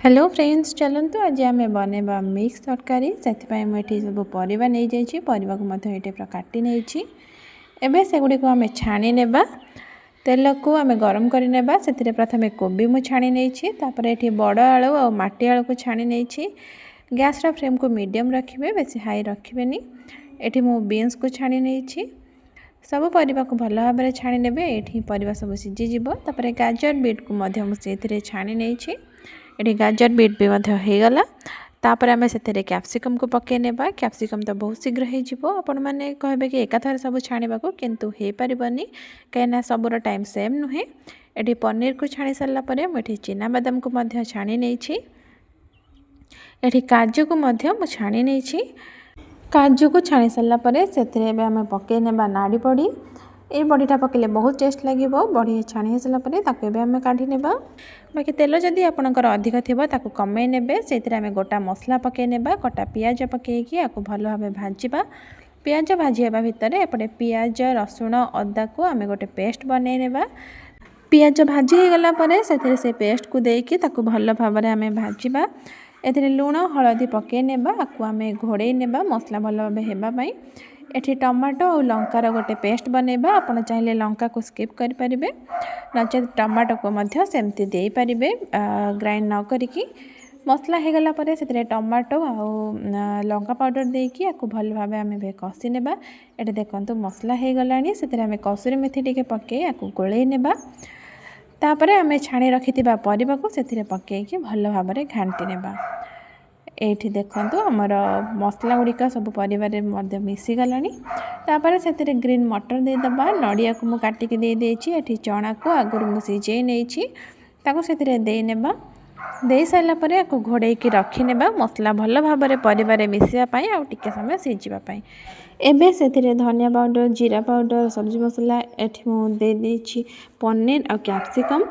Hello friends, चलतु आज आम बनवा मिक्स तरकारी से सब परिवा नहीं जाइए परिवा को ये टाइप काटी नहीं एबे से गुड़ी को आम छाणी नेबा तेल को आम गरम करने से प्रथम कोबी मु छाणी नहीं ये बड़ आलू और माटी आलू को छाणी नहीं गैस फ्लेम को मीडियम रखिए बेसी हाई रखिए ये मु बीन्स को छाणी नहीं सब परिवा को भल भाव में छाणी ने ये परिवा सब सीझीज गाजर बीट को छाणी नहीं ये गाजर बीट भी होगला तापर आम से कैप्सिकम को पकई नेबा कैप्सिकम तो बहुत शीघ्र होपण मैंने कहे कि एकाथर सब छाणा किंतु हो पारनी कहीं सबूर टाइम सेम नुहे ये पनीर को छाणी सारापर मुझे चिना बादाम को छाणी नहीं ये काजू को छाणी नहीं काजू को छाणी सारापर से आम पकई नेबा नाड़ी बड़ी ये बड़ीटा पकड़े बहुत टेस्ट लगे बड़ी छाणी सारापर आम काढ़ी नेबा बाकी तेल जदि आपणकर अधिक थी कमे ने से आम गोटा मसला पकई नेबा कटा पियाज पकईकी आपको भल भाव भाजवा पियाज भाजवा भितर एपटे पियाज रसुण अदा को आम गोटे पेस्ट बनई नेबा पियाज भाजी हो गला से पेस्ट को देकी भल भाव में आम भाजवा ए लुण हलदी पकई नेबा आपको आम घोड़े नेबा मसला भल भाव होगापाई एठी टमाटो और लंकार गोटे पेस्ट बनैबा आपन चाहिए लंका को स्किप करें नचे टमाटो को सेमती दे पारे ग्राइंड न करिकी मसला हो गला से टमाटो और लंका पाउडर देकी आपको भल भाव आम कषि नेबा ये देखो मसला हो गला से आम कसुरी मेथी टे पकई आपको गोलई नेबा तापर आम छाणी रखि परिवा को से पकईकी भल भाव में घांटी नेबा ये देखो आमर मसला गुड़िक सब परिवार मिसीगला तापर से ग्रीन मटर देदेबा नड़िया को मुझे काटिकी देदेची चना को आगुरी मुझे सिझे नहीं से देनेबा दे सारापर आपको घोड़े रखी नेबा मसला भल भाव में परिवार मिसापाई आउ टिके समय सिझापाई एबे से धनिया पाउडर जीरा पाउडर सब्जी मसला ये पनीर और कैप्सिकम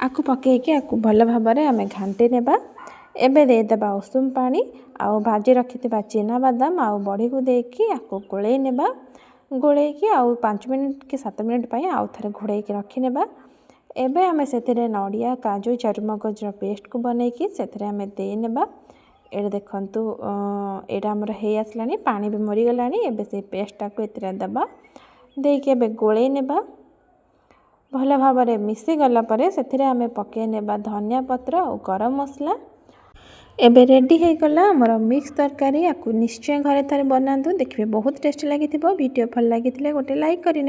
आपको पकईकी आपको भल भाव में आम घांटी नेबा एबे देदेबा उषुम पानी आउ भाजी रखि चिना बादाम आउ बड़ी को देकी आपको गोलई नेबा गोलैकी आउ 5 मिनट कि 7 मिनट पर आउ थे घोड़े रखी नेबा एबे आम से नड़िया काजू चारुमगजर पेस्ट को बनईकी से आम देनेबा ये देखु यहाँ आमर हो आसला पानी भी मरीगला एबे से पेस्टा को ये दबा देकी एबे गोलई नेबा भल भाव में मिसी गला से आम पकई नेबा धनिया पत्र और गरम मसला एबे रेडी हो गला आमर मिक्स तरकारी आपको निश्चय घरे थारे बनातु देखिए बहुत टेस्ट लगी वीडियो भल लगी गोटे लाइक करें।